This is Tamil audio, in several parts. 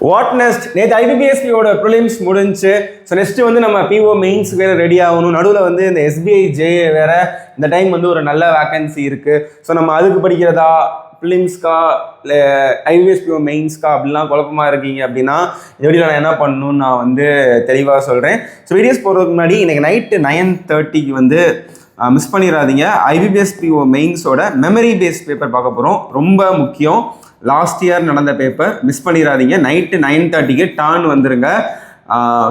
What next? நேற்று ஐபிபிஎஸ்பியோட ப்ரிலிம்ஸ் முடிஞ்சு. ஸோ நெக்ஸ்ட்டு வந்து நம்ம பிஓ மெயின்ஸ் வேறு ரெடி ஆகணும். நடுவில் வந்து இந்த எஸ்பிஐ ஜேஏ வேறு இந்த டைம் வந்து ஒரு நல்ல வேக்கன்சி இருக்குது. ஸோ நம்ம அதுக்கு படிக்கிறதா, ப்ரிலிம்ஸ்க்கா இல்லை ஐபிபிஎஸ்பிஓ மெயின்ஸ்க்கா அப்படிலாம் குழப்பமாக இருக்கீங்க அப்படின்னா இந்த வீடியோவில் நான் என்ன பண்ணணும்னு நான் வந்து தெளிவாக சொல்கிறேன். ஸோ வீடியோஸ் போகிறதுக்கு முன்னாடி இன்றைக்கி நைட்டு 9:30 வந்து மிஸ் பண்ணிடாதீங்க. ஐபிபிஎஸ்பிஓ மெயின்ஸோட மெமரி பேஸ்ட் பேப்பர் பார்க்க போகிறோம். ரொம்ப முக்கியம். லாஸ்ட் இயர் நடந்த பேப்பர் மிஸ் பண்ணிடாதீங்க. நைட்டு 9:30 டர்ன் வந்துருங்க.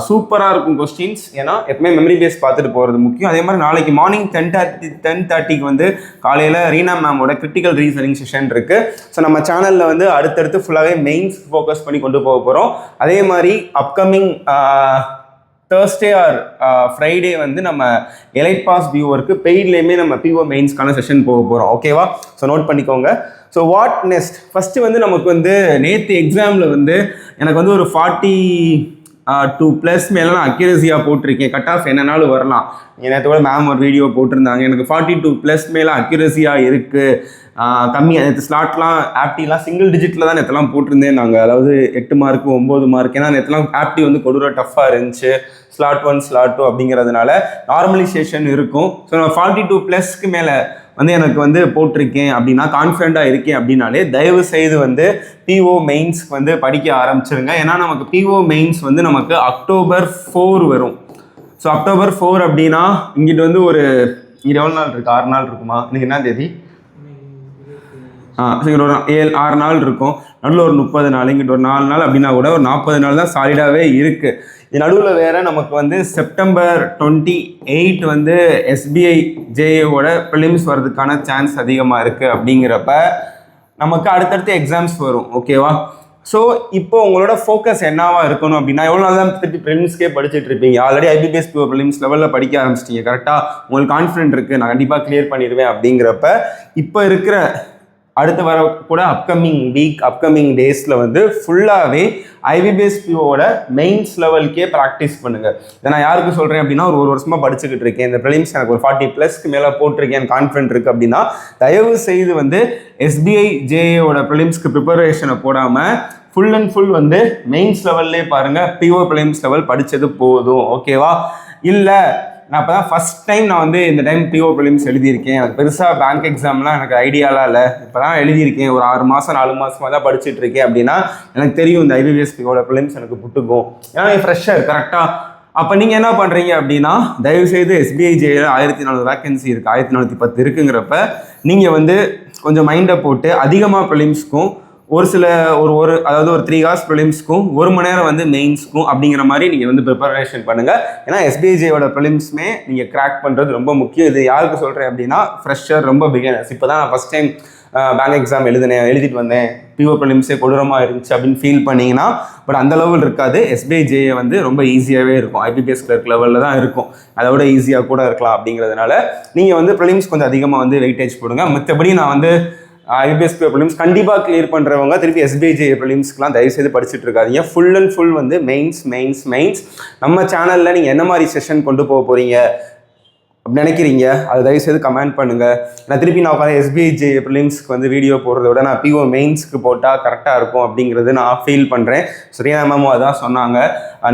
சூப்பராக இருக்கும் கொஸ்டின்ஸ். ஏன்னா எப்பவுமே மெமரி பேஸ் பார்த்துட்டு போகிறது முக்கியம். அதே மாதிரி நாளைக்கு மார்னிங் 10:30 வந்து காலையில் ரீனா மேமோட கிரிட்டிக்கல் ரீசனிங் செஷன் இருக்குது. ஸோ நம்ம சேனலில் வந்து அடுத்தடுத்து ஃபுல்லாகவே மெயின்ஸ் ஃபோக்கஸ் பண்ணி கொண்டு போக போகிறோம். அதே மாதிரி அப்கமிங் Thursday ஆர் ஃப்ரைடே வந்து நம்ம எலைட் பாஸ் வியூவருக்கு பெய்ட்லேயுமே நம்ம பிஓ மெயின்ஸ்க்கான செஷன் போக போகிறோம். ஓகேவா? ஸோ நோட் பண்ணிக்கோங்க. So what next? ஃபஸ்ட்டு வந்து நமக்கு வந்து நேற்று எக்ஸாமில் வந்து எனக்கு வந்து ஒரு 42+ மேலே நான் அக்யூரஸியாக போட்டிருக்கேன். கட் ஆஃப் என்னன்னாலும் வரலாம். நேற்று கூட மேம் ஒரு வீடியோ போட்டிருந்தாங்க. எனக்கு 42+ மேலே அக்யூரஸியாக இருக்குது. கம்மியாக நேற்று ஸ்லாட்லாம் ஆப்டிலாம் சிங்கிள் டிஜிட்டில் தான் நேற்றுலாம் போட்டிருந்தேன் நாங்கள். அதாவது 8 மார்க்கு 9 மார்க். ஏன்னா நேற்றுலாம் ஆப்டி வந்து கொடூர டஃப்பாக இருந்துச்சு. ஸ்லாட் 1 ஸ்லாட் 2 அப்படிங்கிறதுனால நார்மலைசேஷன் இருக்கும். ஸோ நான் 42+க்கு மேலே வந்து எனக்கு வந்து போட்டிருக்கேன் அப்படின்னா, கான்ஃபிடண்ட்டாக இருக்கேன் அப்படின்னாலே தயவு செய்து வந்து பிஓ மெயின்ஸ்க்கு வந்து படிக்க ஆரம்பிச்சிருங்க. ஏன்னா நமக்கு பிஓ மெயின்ஸ் வந்து நமக்கு October 4 வரும். ஸோ October 4 அப்படின்னா இங்கிட்டு வந்து ஒரு எவ்வளோ நாள் இருக்குது? 6 நாள் இருக்குமா? இன்னைக்கு என்ன தேதி? இங்கிட்ட ஒரு 7-6 நாள் இருக்கும். நடுவில் ஒரு 30 நாள், இங்கிட்ட ஒரு 4 நாள் அப்படின்னா கூட ஒரு 40 நாள் தான் சாலிடாகவே இருக்குது. இது நடுவில் வேறு நமக்கு வந்து September 28 வந்து எஸ்பிஐ ஜேஏவோட ப்ரிலிம்ஸ் வர்றதுக்கான சான்ஸ் அதிகமாக இருக்குது. அப்படிங்கிறப்ப நமக்கு அடுத்தடுத்து எக்ஸாம்ஸ் வரும். ஓகேவா? ஸோ இப்போ உங்களோட ஃபோக்கஸ் என்னவா இருக்கணும் அப்படின்னா, எவ்வளோ நாள் தான் திருப்பி ப்ரிலிம்ஸ்க்கே படிச்சுட்டு இருப்பீங்க? ஆல்ரெடி ஐபிபிஎஸ்பிஓ ப்ரிலிம்ஸ் லெவலில் படிக்க ஆரம்பிச்சிட்டிங்க. கரெக்டாக உங்களுக்கு கான்ஃபிடென்ட் இருக்குது, நான் கண்டிப்பாக கிளியர் பண்ணிடுவேன். அப்படிங்கிறப்ப இப்போ இருக்கிற அடுத்து வர கூட அப்கமிங் டேஸில் வந்து ஃபுல்லாகவே ஐபிபிஎஸ்பிஓட மெயின்ஸ் லெவலுக்கே ப்ராக்டிஸ் பண்ணுங்கள். இதை நான் யாருக்கு சொல்கிறேன் அப்படின்னா, ஒரு வருஷமாக படிச்சுக்கிட்டு இருக்கேன். இந்த ப்ரிலிம்ஸ் எனக்கு ஒரு 40+க்கு மேலே போட்டிருக்கேன், கான்ஃபிடென்ட் இருக்குது அப்படின்னா தயவு செய்து வந்து எஸ்பிஐ ஜேஏவோட ப்ரிலிம்ஸ்க்கு ப்ரிப்பரேஷனை போடாமல் ஃபுல் அண்ட் ஃபுல் வந்து மெயின்ஸ் லெவல்லே பாருங்கள். பிஓ ப்ரிலிம்ஸ் லெவல் படித்தது போதும். ஓகேவா? இல்லை நான் இப்போ தான் ஃபஸ்ட் டைம் நான் வந்து இந்த டைம் பிஓ ப்ரிலிம்ஸ் எழுதியிருக்கேன், எனக்கு பெருசாக பேங்க் எக்ஸாம்லாம் எனக்கு ஐடியாலாம் இல்லை, இப்போ தான் எழுதியிருக்கேன், ஒரு 6 மாதம் 4 மாதமாக தான் படிச்சுட்டு இருக்கேன் அப்படின்னா எனக்கு தெரியும் இந்த ஐபிபிஎஸ்பிஓட ப்ரிலிம்ஸ் எனக்கு புட்டுக்கும். ஏன்னா ஃப்ரெஷ்ஷர் கரெக்டாக. அப்போ நீங்கள் என்ன பண்ணுறீங்க அப்படின்னா, தயவுசெய்து எஸ்பிஐ ஜேயில் 1400 வேக்கன்சி இருக்குது, 1410 இருக்குங்கிறப்ப நீங்கள் வந்து கொஞ்சம் மைண்டை போட்டு அதிகமாக ப்ரிலிம்ஸ்க்கும் அதாவது ஒரு 3 hours ப்ரிலிம்ஸ்க்கும் 1 மணி நேரம் வந்து மெயின்ஸ்க்கும் அப்படிங்கிற மாதிரி நீங்கள் வந்து ப்ரிப்பரேஷன் பண்ணுங்கள். ஏன்னா எஸ்பிஐஜேயோட ப்ரிலிம்ஸ்மே நீங்கள் கிராக் பண்ணுறது ரொம்ப முக்கியம். இது யாருக்கு சொல்கிறேன் அப்படின்னா, ஃப்ரெஷர், ரொம்ப பிகினர்ஸ். இப்போ தான் நான் ஃபஸ்ட் டைம் பேங்க் எக்ஸாம் எழுதிட்டு வந்தேன், பிஓ ப்ரிலிம்ஸே கொடூரமாக இருந்துச்சு அப்படின்னு ஃபீல் பண்ணிங்கன்னா, பட் அந்த லெவல் இருக்காது. எஸ்பிஐஜேஏ வந்து ரொம்ப ஈஸியாகவே இருக்கும். ஐபிபிஎஸ் கிளர்க் லெவலில் தான் இருக்கும், அதோட ஈஸியாக கூட இருக்கலாம். அப்படிங்கிறதுனால நீங்கள் வந்து ப்ரிலிம்ஸ் கொஞ்சம் அதிகமாக வந்து வெயிட்டேஜ் போடுங்க. மற்றபடி நான் வந்து ஐபிபிஎஸ்பிஓ ப்ரிலிம்ஸ் கண்டிப்பாக கிளியர் பண்ணுறவங்க திருப்பி எஸ்பிஐஜே ப்ரிலிம்ஸ்க்குலாம் தயவுசெய்து படிச்சுட்டு இருக்காதீங்க. ஃபுல் அண்ட் ஃபுல் வந்து மெயின்ஸ். நம்ம சேனலில் நீங்கள் என்ன மாதிரி செஷன் கொண்டு போக போகிறீங்க அப்படி நினைக்கிறீங்க, அது தயவுசெய்து கமெண்ட் பண்ணுங்கள். நான் திருப்பி நான் உட்காந்து எஸ்பிஐஜே ப்ரிலிம்ஸ்க்கு வந்து வீடியோ போடுறத விட நான் பிஓ மெயின்ஸ்க்கு போட்டால் கரெக்டாக இருக்கும் அப்படிங்கிறது நான் ஃபீல் பண்ணுறேன். சரியா மேமும் அதான் சொன்னாங்க.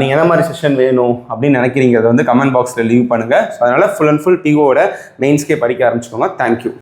நீங்கள் என்ன மாதிரி செஷன் வேணும் அப்படின்னு நினைக்கிறீங்க, அதை வந்து கமெண்ட் பாக்ஸில் லீவ் பண்ணுங்கள். ஸோ அதனால் ஃபுல் அண்ட் ஃபுல் பிஓட மெயின்ஸ்க்கே படிக்க ஆரம்பிச்சுக்கோங்க. தேங்க்யூ.